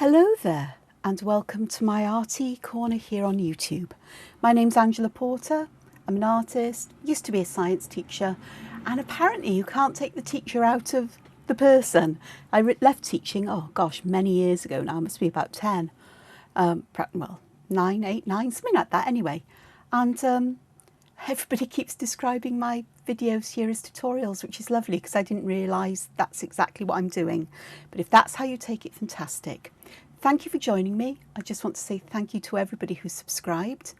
Hello there and welcome to my arty corner here on YouTube. My name's Angela Porter. I'm an artist, used to be a science teacher, and apparently you can't take the teacher out of the person. I left teaching, oh gosh, many years ago now, must be about 10, well, 9, 8, 9, something like that anyway. And everybody keeps describing my videos here as tutorials, which is lovely because I didn't realise that's exactly what I'm doing. But if that's how you take it, fantastic. Thank you for joining me. I just want to say thank you to everybody who's subscribed.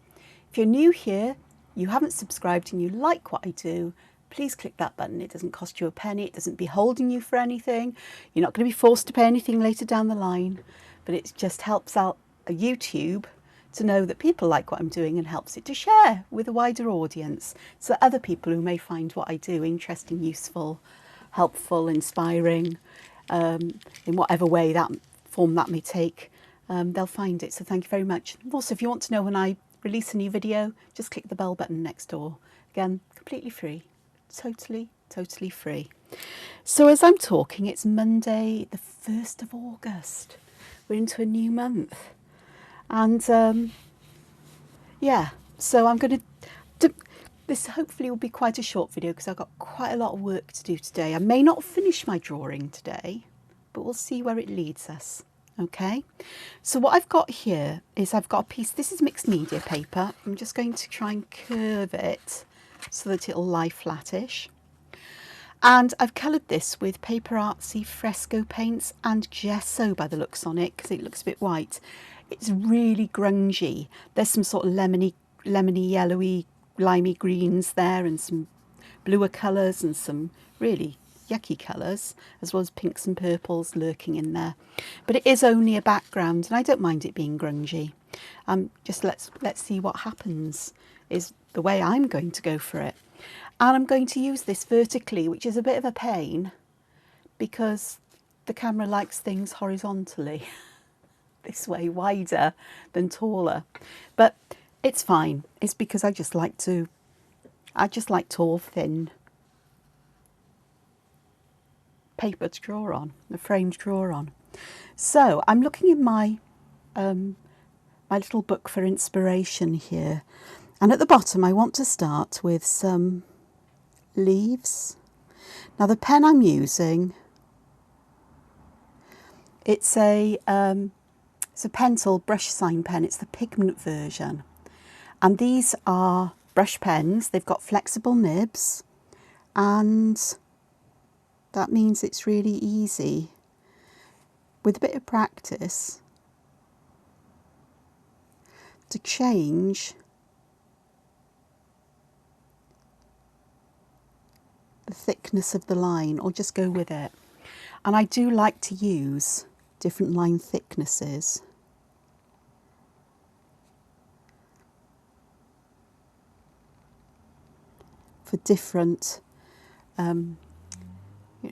If you're new here, you haven't subscribed and you like what I do, please click that button. It doesn't cost you a penny. It doesn't be holding you for anything. You're not going to be forced to pay anything later down the line, but it just helps out YouTube to know that people like what I'm doing and helps it to share with a wider audience so that other people who may find what I do interesting, useful, helpful, inspiring, in whatever way that form that may take, they'll find it. So thank you very much. Also, if you want to know when I release a new video, just click the bell button next door. Again, completely free, totally free. So as I'm talking, it's Monday the 1st of August. We're into a new month. And yeah, so I'm going to, this hopefully will be quite a short video because I've got quite a lot of work to do today. I may not finish my drawing today, but we'll see where it leads us. Okay, so what I've got here is I've got a piece, this is mixed media paper. I'm just going to try and curve it so that it'll lie flattish. And I've coloured this with Paper Artsy fresco paints and gesso by the looks on it because it looks a bit white. It's really grungy. There's some sort of lemony, yellowy, limey greens there and some bluer colours and some really yucky colours, as well as pinks and purples lurking in there. But it is only a background and I don't mind it being grungy. Just let's see what happens is the way I'm going to go for it. And I'm going to use this vertically, which is a bit of a pain because the camera likes things horizontally. This way, wider than taller. But it's fine. It's because I just like tall, thin paper to draw on, a frame to draw on. So I'm looking in my my little book for inspiration here. And at the bottom, I want to start with some leaves. Now the pen I'm using, it's a pencil brush sign pen. It's the pigment version. And these are brush pens. They've got flexible nibs and that means it's really easy with a bit of practice to change the thickness of the line or just go with it. And I do like to use different line thicknesses. For different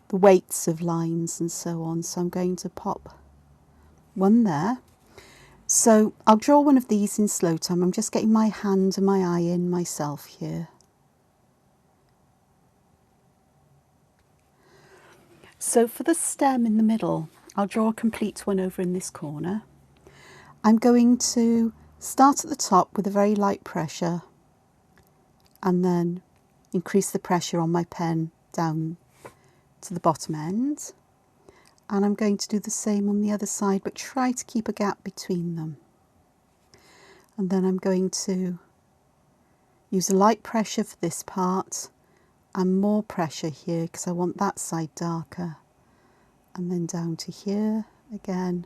the weights of lines and so on. So I'm going to pop one there. So I'll draw one of these in slow time. I'm just getting my hand and my eye in myself here. So for the stem in the middle, I'll draw a complete one over in this corner. I'm going to start at the top with a very light pressure and then increase the pressure on my pen down to the bottom end. And I'm going to do the same on the other side, but try to keep a gap between them. And then I'm going to use a light pressure for this part and more pressure here because I want that side darker. And then down to here again.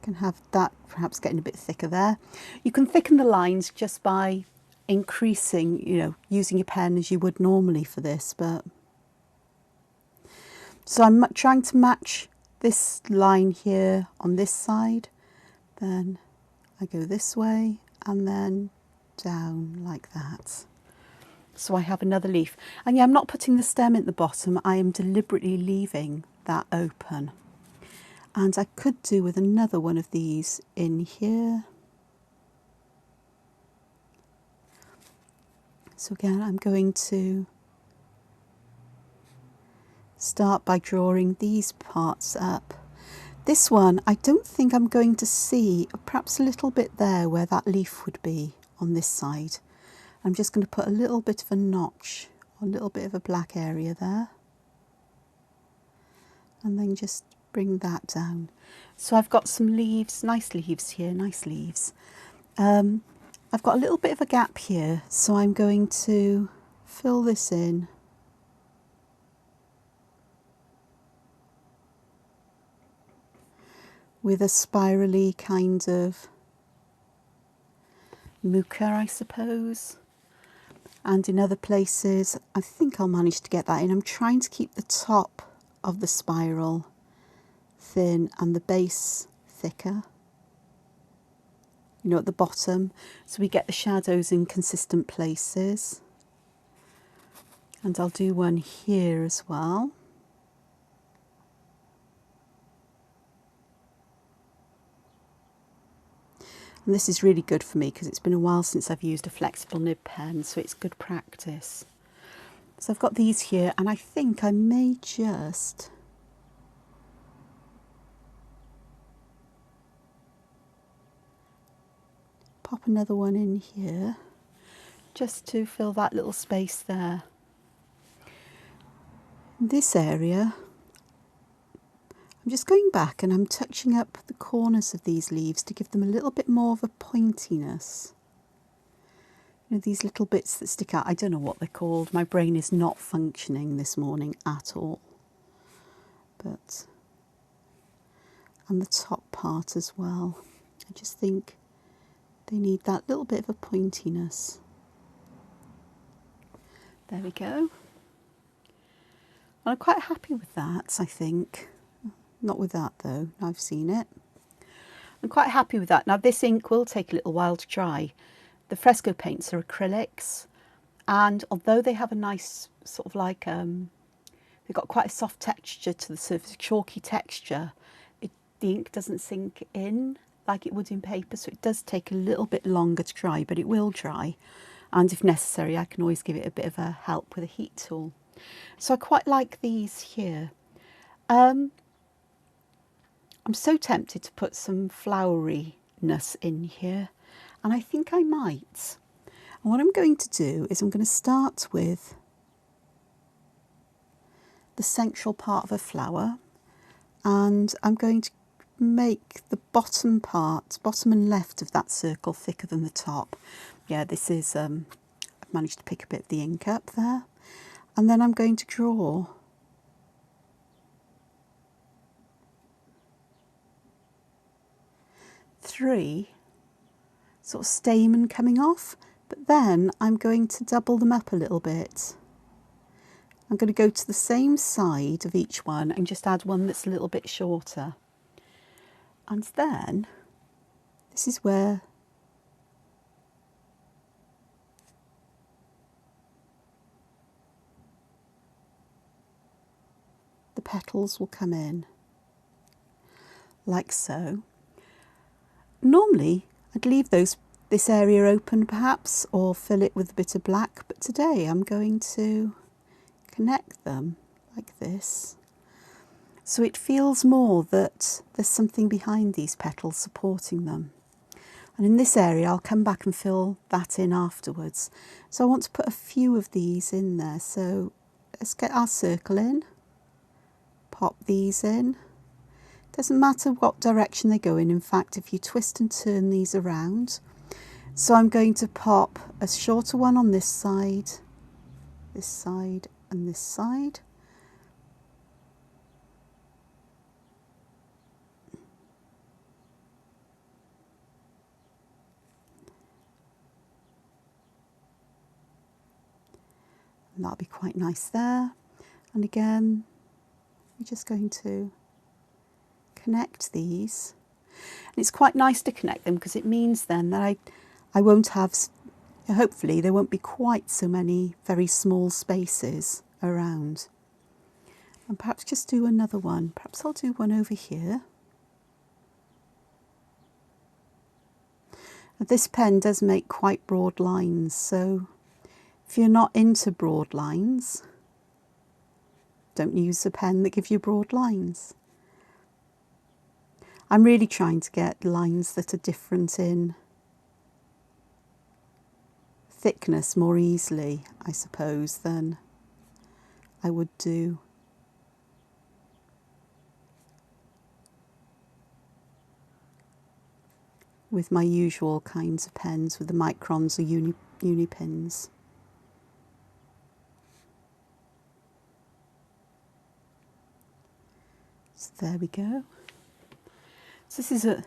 I can have that perhaps getting a bit thicker there. You can thicken the lines just by increasing, using your pen as you would normally for this, but so I'm trying to match this line here on this side, then I go this way and then down like that. So I have another leaf. And yeah, I'm not putting the stem at the bottom, I am deliberately leaving that open. And I could do with another one of these in here. So again, I'm going to start by drawing these parts up. This one, I don't think I'm going to see, perhaps a little bit there where that leaf would be on this side. I'm just going to put a little bit of a notch, a little bit of a black area there. And then just bring that down. So I've got some leaves, nice leaves here, nice leaves. I've got a little bit of a gap here, so I'm going to fill this in. With a spirally kind of muka, I suppose. And in other places, I think I'll manage to get that in. I'm trying to keep the top of the spiral thin and the base thicker, you know, at the bottom, so we get the shadows in consistent places. And I'll do one here as well. And this is really good for me because it's been a while since I've used a flexible nib pen, so it's good practice. So I've got these here, and I think I may just pop another one in here, just to fill that little space there. In this area, I'm just going back and I'm touching up the corners of these leaves to give them a little bit more of a pointiness. You know, these little bits that stick out, I don't know what they're called. My brain is not functioning this morning at all. But, and the top part as well. I just think they need that little bit of a pointiness. There we go. And I'm quite happy with that, I think. Not with that though, I've seen it. I'm quite happy with that. Now this ink will take a little while to dry. The fresco paints are acrylics, and although they have a nice sort of like, they've got quite a soft texture to the surface, chalky texture, the ink doesn't sink in like it would in paper, so it does take a little bit longer to dry, but it will dry. And if necessary, I can always give it a bit of a help with a heat tool. So I quite like these here. I'm so tempted to put some floweriness in here, and I think I might. And what I'm going to do is I'm going to start with the central part of a flower, and I'm going to make the bottom part, bottom and left of that circle, thicker than the top. Yeah, this is, I've managed to pick a bit of the ink up there. And then I'm going to draw three sort of stamen coming off, but then I'm going to double them up a little bit. I'm going to go to the same side of each one and just add one that's a little bit shorter. And then this is where the petals will come in, like so. Normally I'd leave this area open perhaps, or fill it with a bit of black, but today I'm going to connect them like this, so it feels more that there's something behind these petals supporting them. And in this area I'll come back and fill that in afterwards. So I want to put a few of these in there, so let's get our circle in, pop these in. Doesn't matter what direction they go in fact, if you twist and turn these around. So I'm going to pop a shorter one on this side and this side. And that'll be quite nice there. And again, we're just going to connect these. And it's quite nice to connect them because it means then that I won't have, hopefully there won't be quite so many very small spaces around. And perhaps just do another one. Perhaps I'll do one over here. Now, this pen does make quite broad lines, so if you're not into broad lines, don't use a pen that gives you broad lines. I'm really trying to get lines that are different in thickness more easily, I suppose, than I would do with my usual kinds of pens, with the microns or uni pens. So there we go. So this is I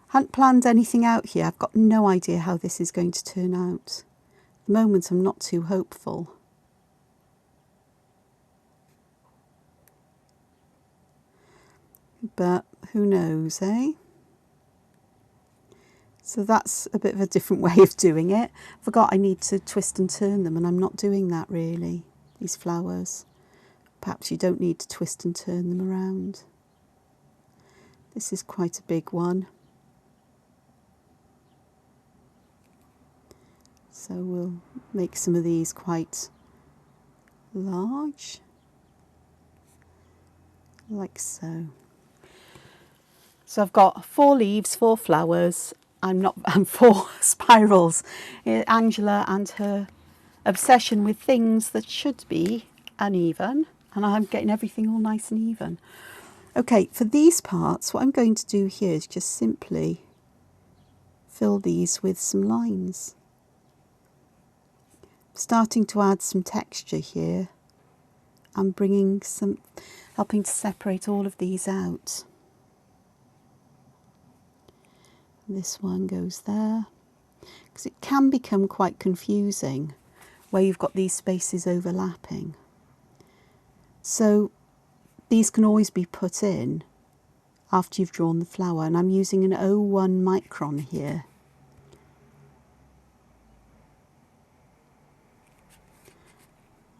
hadn't planned anything out here. I've got no idea how this is going to turn out. At the moment I'm not too hopeful. But who knows, eh? So that's a bit of a different way of doing it. I forgot I need to twist and turn them, and I'm not doing that really, these flowers. Perhaps you don't need to twist and turn them around. This is quite a big one. So we'll make some of these quite large, like so. So I've got 4 leaves, 4 flowers, and 4 spirals. Angela and her obsession with things that should be uneven, and I'm getting everything all nice and even. Okay, for these parts, what I'm going to do here is just simply fill these with some lines. Starting to add some texture here. I'm bringing some, helping to separate all of these out. This one goes there, because it can become quite confusing where you've got these spaces overlapping. So these can always be put in after you've drawn the flower, and I'm using an 0.1 micron here.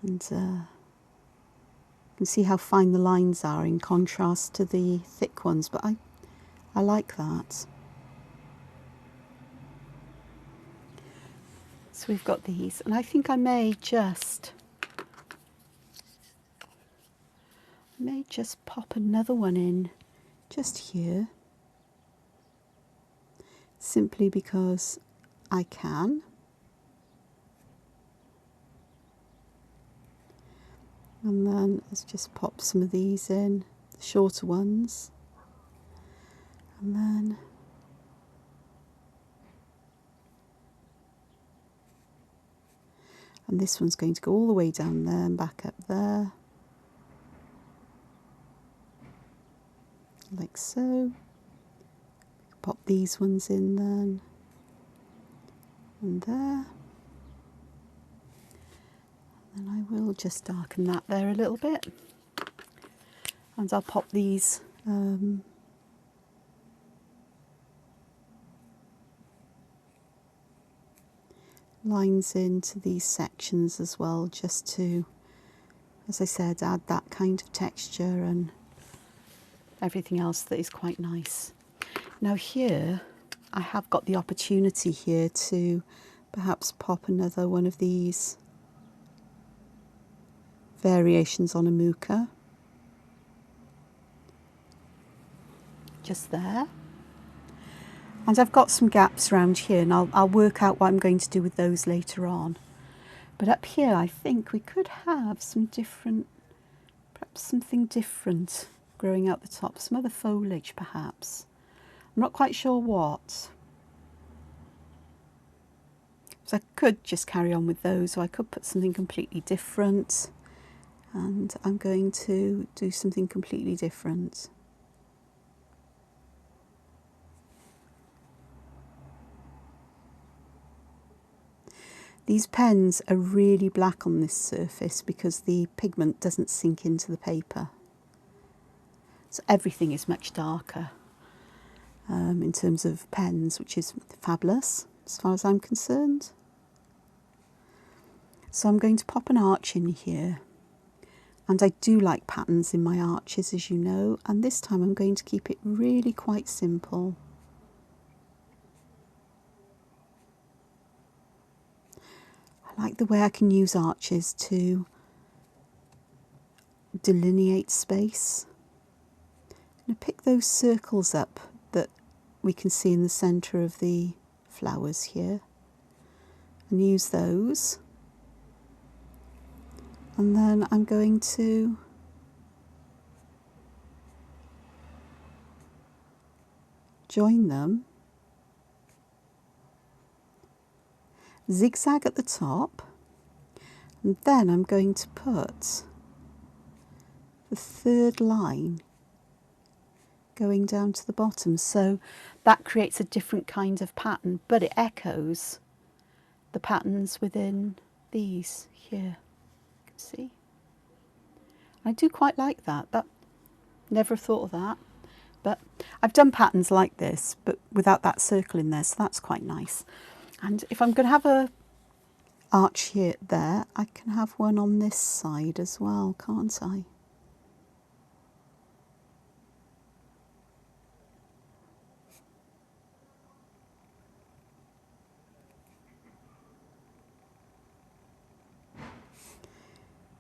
And you can see how fine the lines are in contrast to the thick ones, but I like that. So we've got these, and I think I may just pop another one in just here, simply because I can. And then let's just pop some of these in, the shorter ones, and then this one's going to go all the way down there and back up there, like so. Pop these ones in then, and there. And I will just darken that there a little bit, and I'll pop these lines into these sections as well, just to, as I said, add that kind of texture and everything else that is quite nice. Now here I have got the opportunity here to perhaps pop another one of these variations on a muka, just there. And I've got some gaps around here, and I'll work out what I'm going to do with those later on. But up here I think we could have some different, perhaps something different growing out the top, some other foliage perhaps. I'm not quite sure what. So I could just carry on with those, or I could put something completely different. And I'm going to do something completely different. These pens are really black on this surface because the pigment doesn't sink into the paper. So everything is much darker in terms of pens, which is fabulous as far as I'm concerned. So I'm going to pop an arch in here. And I do like patterns in my arches, as you know, and this time I'm going to keep it really quite simple. I like the way I can use arches to delineate space. I'm going to pick those circles up we can see in the centre of the flowers here, and use those. And then I'm going to join them, zigzag at the top, and then I'm going to put the third line going down to the bottom, so that creates a different kind of pattern, but it echoes the patterns within these here. You can see. I do quite like that. Never thought of that. But I've done patterns like this, but without that circle in there, so that's quite nice. And if I'm going to have a arch here, there, I can have one on this side as well, can't I?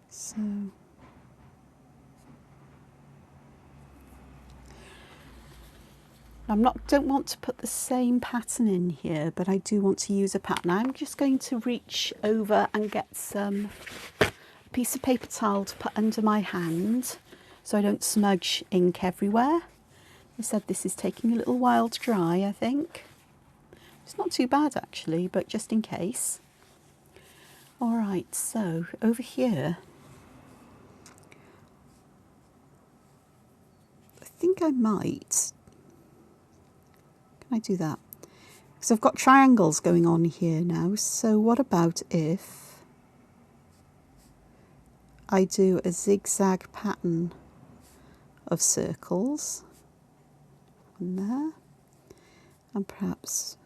So don't want to put the same pattern in here, but I do want to use a pattern. I'm just going to reach over and get a piece of paper towel to put under my hand so I don't smudge ink everywhere. I said this is taking a little while to dry, I think. It's not too bad actually, but just in case. All right, so over here, I think I might. I do that because I've got triangles going on here now. So what about if I do a zigzag pattern of circles on there, and perhaps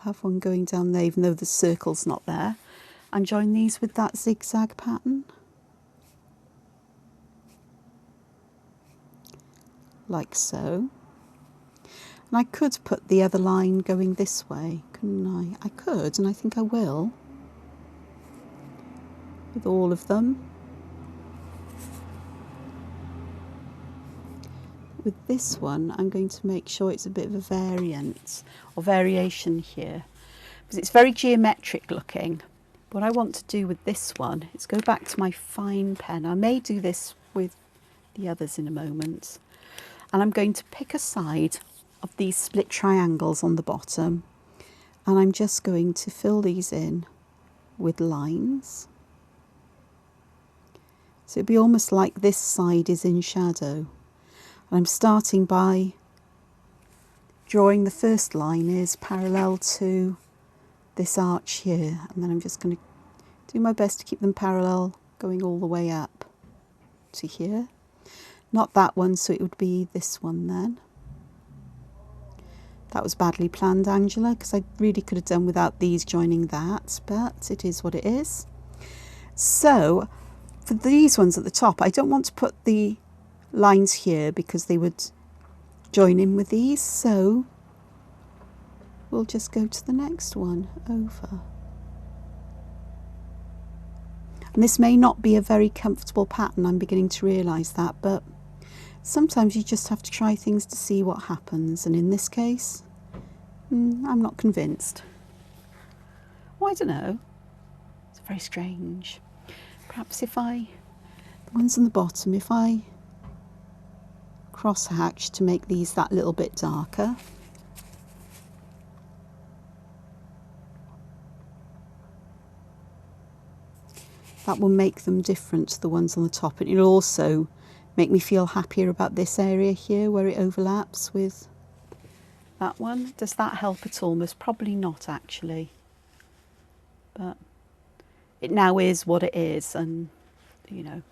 have one going down there even though the circle's not there, and join these with that zigzag pattern like so. And I could put the other line going this way, couldn't I? I could, and I think I will, with all of them. With this one, I'm going to make sure it's a bit of a variant or variation here, because it's very geometric looking. What I want to do with this one is go back to my fine pen. I may do this with the others in a moment. And I'm going to pick a side of these split triangles on the bottom, and I'm just going to fill these in with lines. So it'd be almost like this side is in shadow. And I'm starting by drawing the first line is parallel to this arch here, and then I'm just going to do my best to keep them parallel going all the way up to here. Not that one, so it would be this one then. That was badly planned, Angela, because I really could have done without these joining that, but it is what it is. So for these ones at the top, I don't want to put the lines here because they would join in with these, so we'll just go to the next one over. And this may not be a very comfortable pattern, I'm beginning to realise that, but sometimes you just have to try things to see what happens, and in this case, I'm not convinced. Well, I don't know. It's very strange. Perhaps if the ones on the bottom, if I cross hatch to make these that little bit darker. That will make them different to the ones on the top, and it'll also make me feel happier about this area here where it overlaps with that one. Does that help at all? Most probably not actually, but it now is what it is, and you know,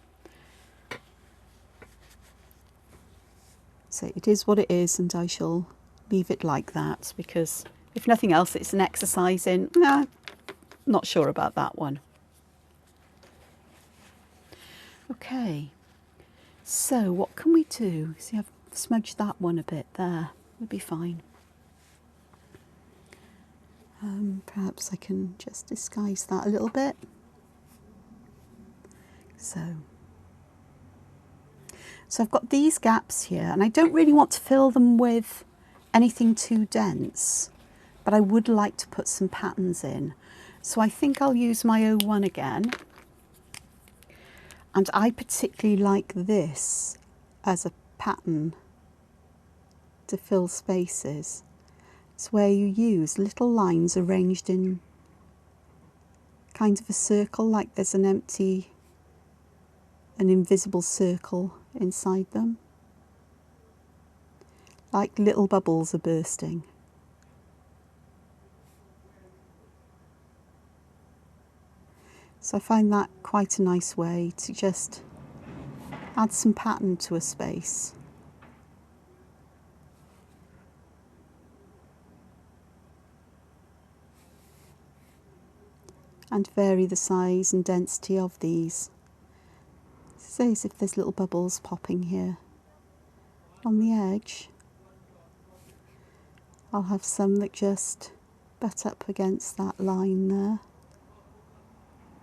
so it is what it is, and I shall leave it like that, because if nothing else it's an exercise in not sure about that one. Okay, so what can we do? See, I've smudged that one a bit there. We'll be fine. Perhaps I can just disguise that a little bit. So I've got these gaps here, and I don't really want to fill them with anything too dense, but I would like to put some patterns in. So I think I'll use my O1 again. And I particularly like this as a pattern to fill spaces. It's where you use little lines arranged in kind of a circle, like there's an invisible circle inside them. Like little bubbles are bursting. So I find that quite a nice way to just add some pattern to a space. And vary the size and density of these. Say as if there's little bubbles popping here on the edge. I'll have some that just butt up against that line there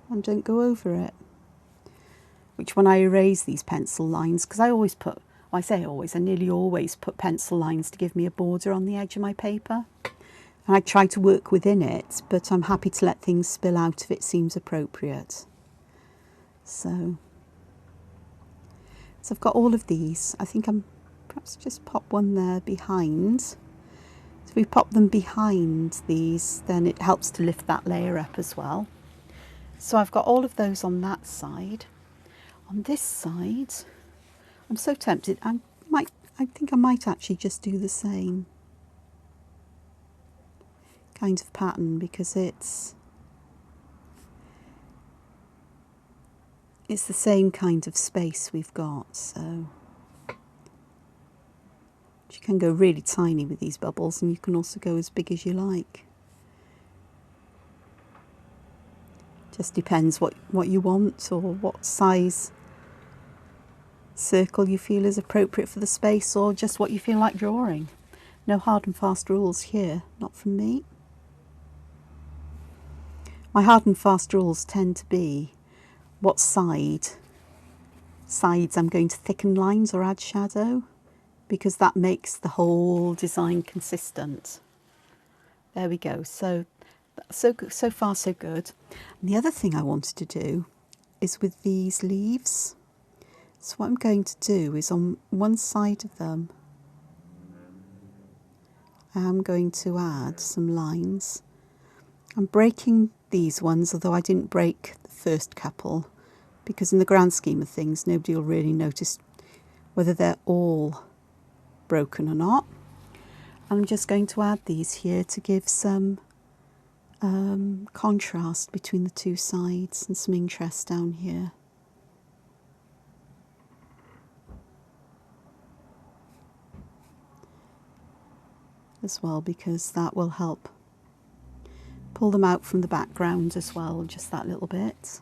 and don't go over it. Which when I erase these pencil lines, because I always put, well, I say always, I nearly always put pencil lines to give me a border on the edge of my paper. And I try to work within it, but I'm happy to let things spill out if it seems appropriate. So I've got all of these. I think I'm perhaps just pop one there behind. So if we pop them behind these, then it helps to lift that layer up as well. So I've got all of those on that side. On this side, I'm so tempted. I think I might actually just do the same kind of pattern, because it's the same kind of space we've got. So you can go really tiny with these bubbles, and you can also go as big as you like. Just depends what you want, or what size circle you feel is appropriate for the space, or just what you feel like drawing. No hard and fast rules here, not from me. My hard and fast rules tend to be what sides I'm going to thicken lines or add shadow, because that makes the whole design consistent. There we go. So far so good. And the other thing I wanted to do is with these leaves. So what I'm going to do is on one side of them, I'm going to add some lines. I'm breaking these ones, although I didn't break the first couple, because in the grand scheme of things, nobody will really notice whether they're all broken or not. I'm just going to add these here to give some contrast between the two sides and some interest down here. As well, because that will help pull them out from the background as well, just that little bit.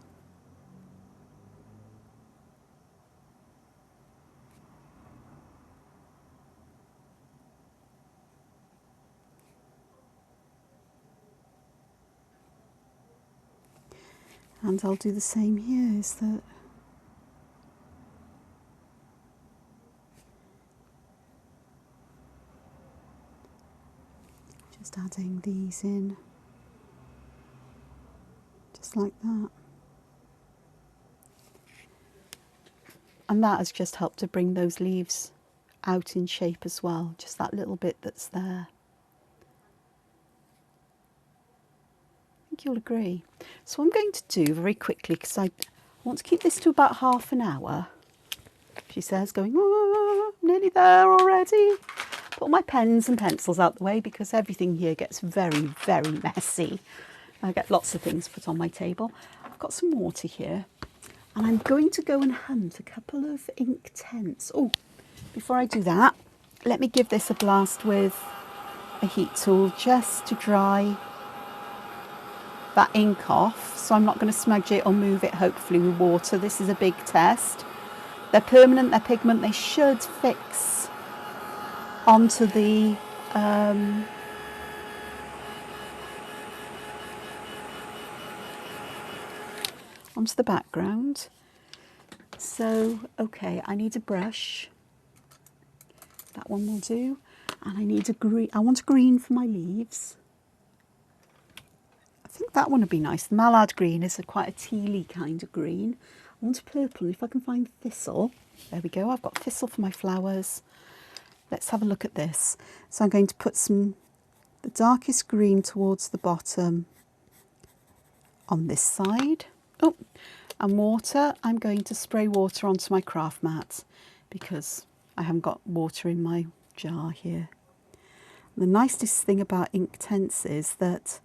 And I'll do the same here, is that just adding these in, just like that. And that has just helped to bring those leaves out in shape as well, just that little bit that's there. I think you'll agree. So what I'm going to do very quickly, because I want to keep this to about half an hour, she says, going, oh, I'm nearly there already. Put my pens and pencils out the way, because everything here gets very, very messy. I get lots of things put on my table. I've got some water here, and I'm going to go and hunt a couple of ink tents. Oh, before I do that, let me give this a blast with a heat tool just to dry that ink off. So I'm not going to smudge it or move it, hopefully, with water. This is a big test. They're permanent, they're pigment, they should fix onto the background. So, okay, I need a brush. That one will do. And I need a green, I want a green for my leaves. I think that one would be nice. The mallard green is quite a tealy kind of green. I want a purple, and if I can find thistle. There we go, I've got thistle for my flowers. Let's have a look at this. So I'm going to put the darkest green towards the bottom on this side. Oh, and water, I'm going to spray water onto my craft mat because I haven't got water in my jar here. And the nicest thing about Inktense is that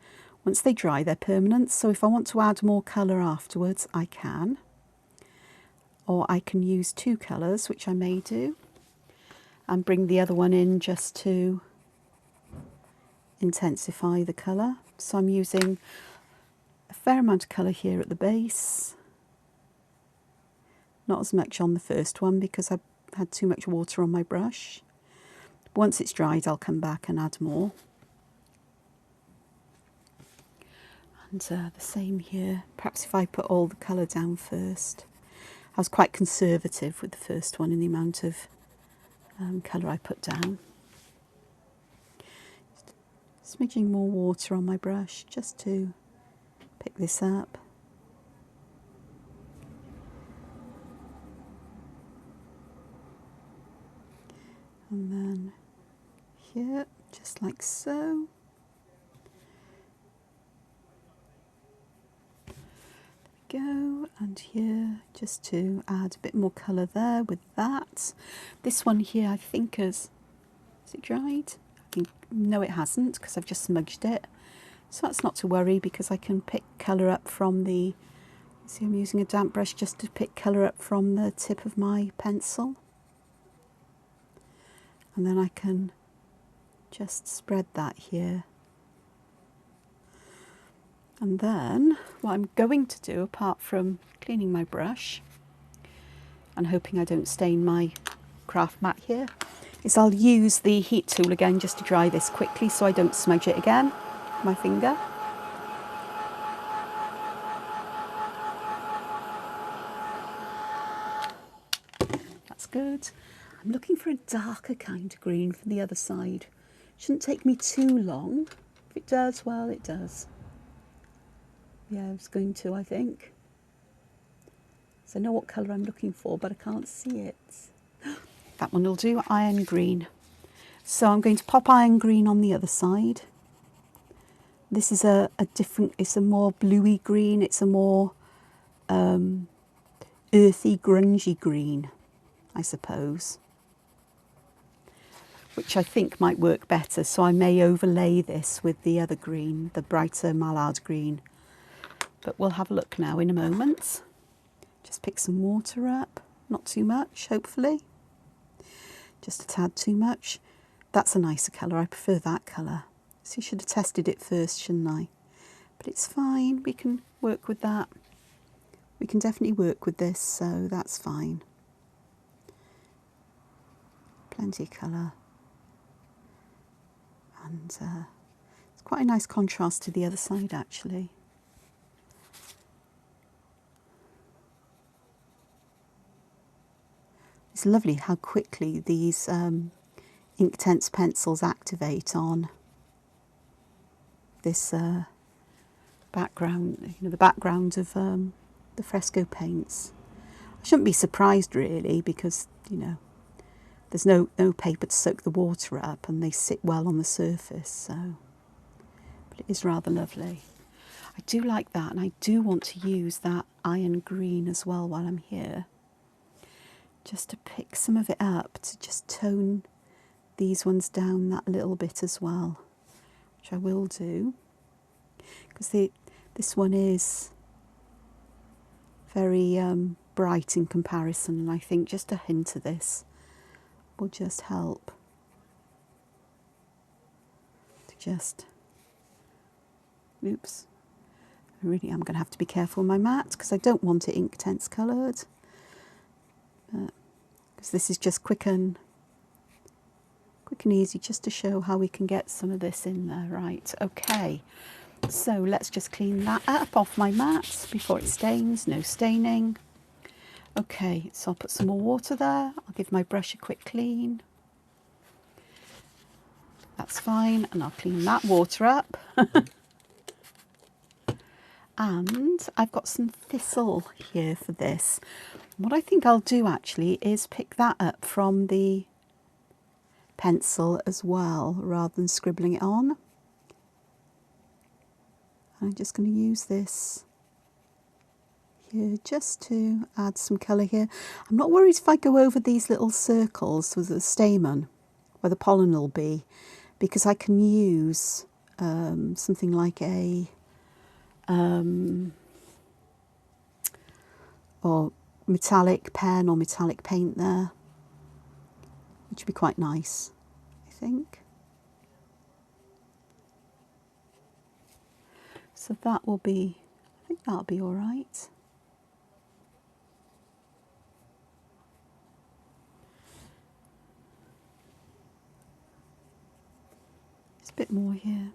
once they dry, they're permanent. So if I want to add more colour afterwards, I can. Or I can use two colours, which I may do, and bring the other one in just to intensify the colour. So I'm using a fair amount of colour here at the base. Not as much on the first one because I had too much water on my brush. Once it's dried, I'll come back and add more. And the same here. Perhaps if I put all the colour down first. I was quite conservative with the first one in the amount of colour I put down. Just smidging more water on my brush just to pick this up. And then here, just like so. Go, and here just to add a bit more colour there with that. This one here I think is it dried? No, it hasn't, because I've just smudged it. So that's not to worry, because I can pick colour up from the, see, I'm using a damp brush just to pick colour up from the tip of my pencil. And then I can just spread that here. And then what I'm going to do, apart from cleaning my brush and hoping I don't stain my craft mat here, is I'll use the heat tool again just to dry this quickly so I don't smudge it again with my finger. That's good. I'm looking for a darker kind of green for the other side. Shouldn't take me too long. If it does, well, it does. Yeah, it's going to, I think. So I know what colour I'm looking for, but I can't see it. That one will do, iron green. So I'm going to pop iron green on the other side. This is a different, it's a more bluey green. It's a more earthy, grungy green, I suppose. Which I think might work better. So I may overlay this with the other green, the brighter mallard green. But we'll have a look now in a moment. Just pick some water up, not too much, hopefully. Just a tad too much. That's a nicer colour, I prefer that colour. So you should have tested it first, shouldn't I? But it's fine, we can work with that. We can definitely work with this, so that's fine. Plenty of colour. And it's quite a nice contrast to the other side, actually. It's lovely how quickly these Inktense pencils activate on this background, you know, the background of the fresco paints. I shouldn't be surprised really, because, you know, there's no paper to soak the water up and they sit well on the surface, so. But it is rather lovely. I do like that, and I do want to use that iron green as well while I'm here. Just to pick some of it up, to just tone these ones down that little bit as well, which I will do, because this one is very bright in comparison, and I think just a hint of this will just help to just, oops, I really am going to have to be careful with my mat because I don't want it Inktense coloured. Because this is just quick and easy, just to show how we can get some of this in there. Right, okay, so let's just clean that up off my mat before it stains. No staining. Okay, so I'll put some more water there. I'll give my brush a quick clean. That's fine, and I'll clean that water up. And I've got some thistle here for this. What I think I'll do actually is pick that up from the pencil as well, rather than scribbling it on. I'm just going to use this here just to add some colour here. I'm not worried if I go over these little circles with the stamen, where the pollen will be, because I can use something like a or metallic pen or metallic paint there, which would be quite nice, I think. So that will be, I think that'll be all right. There's a bit more here.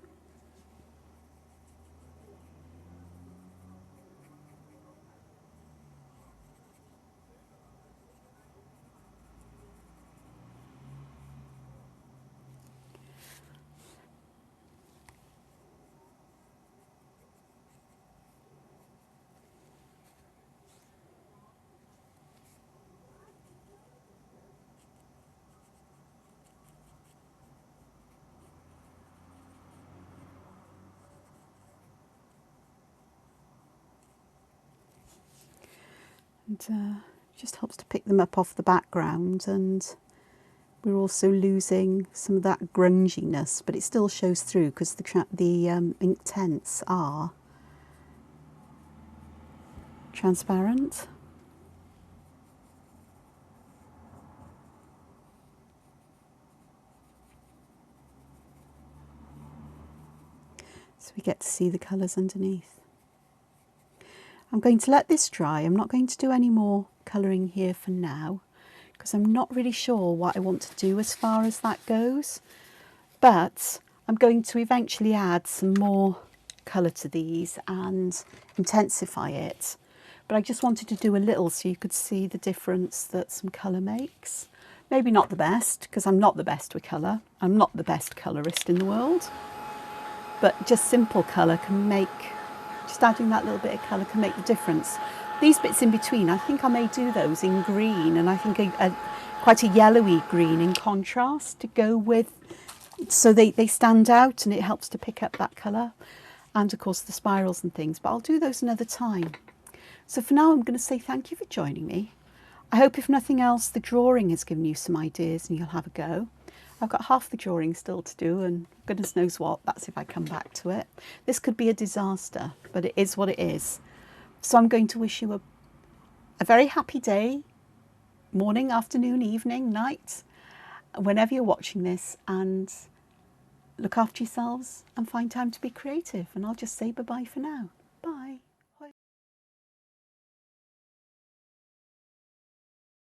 And just helps to pick them up off the background, and we're also losing some of that grunginess, but it still shows through because the ink tints are transparent. So we get to see the colours underneath. I'm going to let this dry. I'm not going to do any more colouring here for now, because I'm not really sure what I want to do as far as that goes. But I'm going to eventually add some more colour to these and intensify it. But I just wanted to do a little so you could see the difference that some colour makes. Maybe not the best, because I'm not the best with colour. I'm not the best colourist in the world. But just simple colour can make, just adding that little bit of colour can make the difference. These bits in between, I think I may do those in green, and I think quite a yellowy green in contrast to go with, so they stand out and it helps to pick up that colour, and of course the spirals and things, but I'll do those another time. So for now I'm going to say thank you for joining me. I hope if nothing else the drawing has given you some ideas and you'll have a go. I've got half the drawing still to do, and goodness knows what, that's if I come back to it. This could be a disaster, but it is what it is. So I'm going to wish you a very happy day, morning, afternoon, evening, night, whenever you're watching this, and look after yourselves and find time to be creative. And I'll just say bye-bye for now.